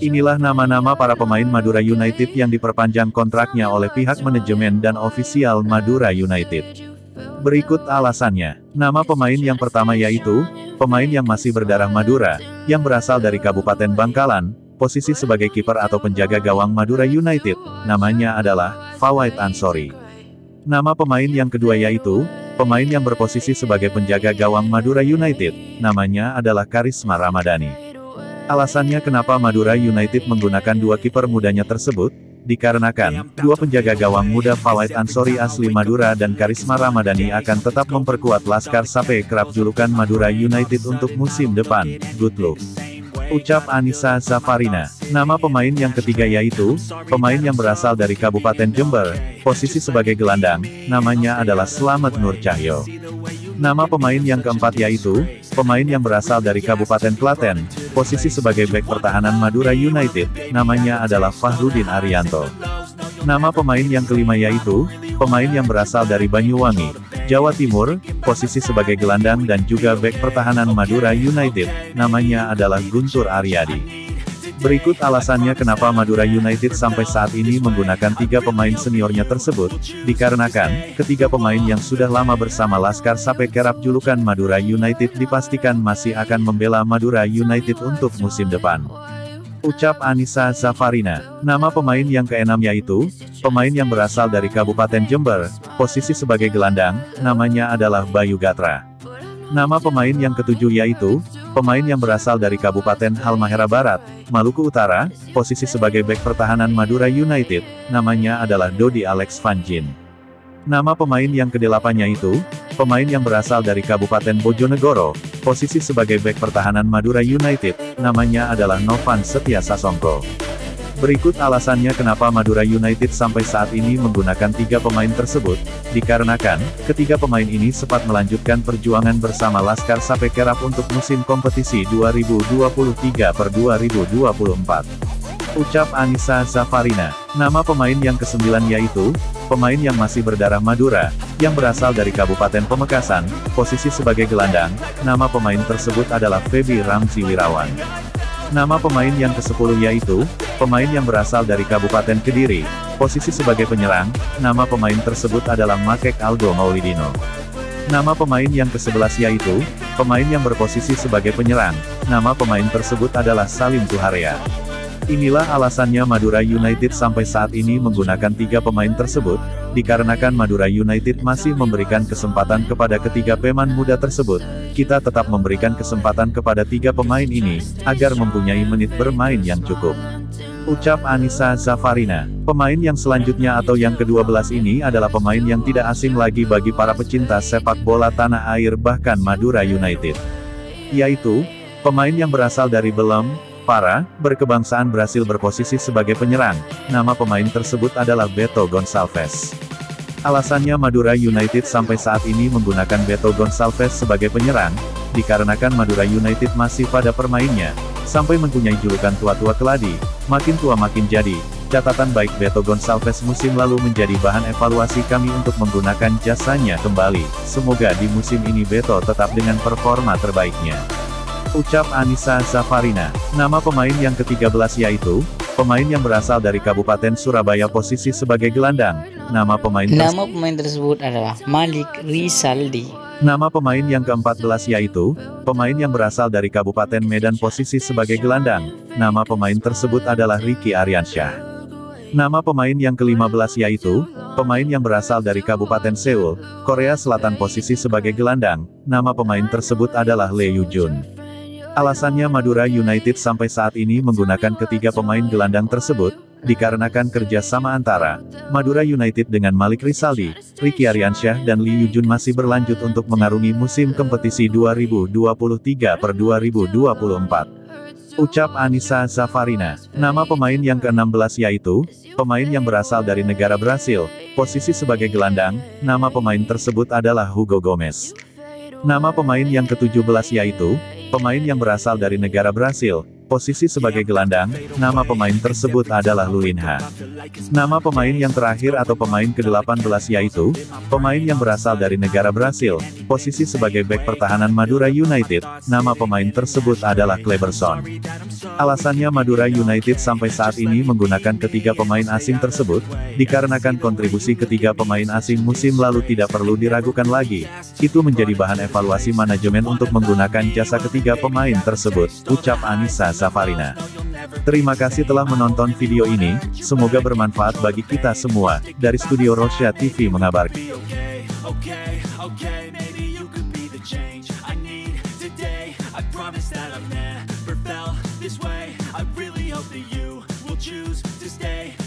Inilah nama-nama para pemain Madura United yang diperpanjang kontraknya oleh pihak manajemen dan ofisial Madura United. Berikut alasannya. Nama pemain yang pertama yaitu, pemain yang masih berdarah Madura, yang berasal dari Kabupaten Bangkalan, posisi sebagai kiper atau penjaga gawang Madura United, namanya adalah Fawait Ansori. Nama pemain yang kedua yaitu, pemain yang berposisi sebagai penjaga gawang Madura United, namanya adalah Karisma Ramadhani. Alasannya kenapa Madura United menggunakan dua kiper mudanya tersebut, dikarenakan, dua penjaga gawang muda Fawait Ansori asli Madura dan Karisma Ramadhani akan tetap memperkuat Laskar Sape kerap julukan Madura United untuk musim depan. Good luck. Ucap Anissa Zafarina. Nama pemain yang ketiga yaitu, pemain yang berasal dari Kabupaten Jember, posisi sebagai gelandang, namanya adalah Slamet Nur Cahyo. Nama pemain yang keempat yaitu, pemain yang berasal dari Kabupaten Klaten, posisi sebagai bek pertahanan Madura United, namanya adalah Fahrudin Arianto. Nama pemain yang kelima yaitu, pemain yang berasal dari Banyuwangi, Jawa Timur, posisi sebagai gelandang dan juga bek pertahanan Madura United, namanya adalah Guntur Aryadi. Berikut alasannya kenapa Madura United sampai saat ini menggunakan tiga pemain seniornya tersebut, dikarenakan, ketiga pemain yang sudah lama bersama Laskar Sape kerap julukan Madura United dipastikan masih akan membela Madura United untuk musim depan. Ucap Anissa Zafarina. Nama pemain yang keenam yaitu, pemain yang berasal dari Kabupaten Jember, posisi sebagai gelandang, namanya adalah Bayu Gatra. Nama pemain yang ketujuh yaitu, pemain yang berasal dari Kabupaten Halmahera Barat, Maluku Utara, posisi sebagai bek pertahanan Madura United, namanya adalah Dodi Alex Vanjin. Nama pemain yang kedelapannya itu, pemain yang berasal dari Kabupaten Bojonegoro, posisi sebagai bek pertahanan Madura United, namanya adalah Novan Setia Sasongko. Berikut alasannya kenapa Madura United sampai saat ini menggunakan tiga pemain tersebut, dikarenakan, ketiga pemain ini sempat melanjutkan perjuangan bersama Laskar Sape kerap untuk musim kompetisi 2023/2024. Ucap Anissa Zafarina. Nama pemain yang kesembilan yaitu, pemain yang masih berdarah Madura, yang berasal dari Kabupaten Pamekasan, posisi sebagai gelandang, nama pemain tersebut adalah Feby Ramzi Wirawan. Nama pemain yang ke-10 yaitu, pemain yang berasal dari Kabupaten Kediri, posisi sebagai penyerang, nama pemain tersebut adalah Makek Aldo Maulidino. Nama pemain yang ke-11 yaitu, pemain yang berposisi sebagai penyerang, nama pemain tersebut adalah Salim Tuharea. Inilah alasannya Madura United sampai saat ini menggunakan tiga pemain tersebut, dikarenakan Madura United masih memberikan kesempatan kepada ketiga pemain muda tersebut. Kita tetap memberikan kesempatan kepada tiga pemain ini, agar mempunyai menit bermain yang cukup. Ucap Anissa Zafarina. Pemain yang selanjutnya atau yang ke-12 ini adalah pemain yang tidak asing lagi bagi para pecinta sepak bola tanah air bahkan Madura United. Yaitu, pemain yang berasal dari Belem, Pará, berkebangsaan Brasil berposisi sebagai penyerang, nama pemain tersebut adalah Beto Gonçalves. Alasannya Madura United sampai saat ini menggunakan Beto Gonçalves sebagai penyerang, dikarenakan Madura United masih pada permainnya, sampai mempunyai julukan tua-tua keladi, makin tua makin jadi. Catatan baik Beto Gonçalves musim lalu menjadi bahan evaluasi kami untuk menggunakan jasanya kembali. Semoga di musim ini Beto tetap dengan performa terbaiknya. Ucap Anissa Zafarina. Nama pemain yang ke-13 yaitu, pemain yang berasal dari Kabupaten Surabaya posisi sebagai gelandang, nama pemain tersebut adalah Malik Rizaldi. Nama pemain yang ke-14 yaitu, pemain yang berasal dari Kabupaten Medan posisi sebagai gelandang, nama pemain tersebut adalah Ricky Aryansyah. Nama pemain yang ke-15 yaitu, pemain yang berasal dari Kabupaten Seoul, Korea Selatan posisi sebagai gelandang, nama pemain tersebut adalah Lee Yu-jun. Alasannya Madura United sampai saat ini menggunakan ketiga pemain gelandang tersebut, dikarenakan kerjasama antara Madura United dengan Malik Rizaldi, Ricky Aryansyah dan Lee Yu-jun masih berlanjut untuk mengarungi musim kompetisi 2023/2024. Ucap Anissa Zafarina. Nama pemain yang ke-16 yaitu, pemain yang berasal dari negara Brasil, posisi sebagai gelandang, nama pemain tersebut adalah Hugo Gomez. Nama pemain yang ke-17 yaitu, pemain yang berasal dari negara Brasil, posisi sebagai gelandang, nama pemain tersebut adalah Lulinha. Nama pemain yang terakhir atau pemain ke-18 yaitu, pemain yang berasal dari negara Brasil, posisi sebagai bek pertahanan Madura United, nama pemain tersebut adalah Kleberson. Alasannya Madura United sampai saat ini menggunakan ketiga pemain asing tersebut, dikarenakan kontribusi ketiga pemain asing musim lalu tidak perlu diragukan lagi. Itu menjadi bahan evaluasi manajemen untuk menggunakan jasa ketiga pemain tersebut, ucap Anissa Safarina. Terima kasih telah menonton video ini, semoga bermanfaat bagi kita semua. Dari Studio Rosya TV mengabarkan. This way, I really hope that you will choose to stay.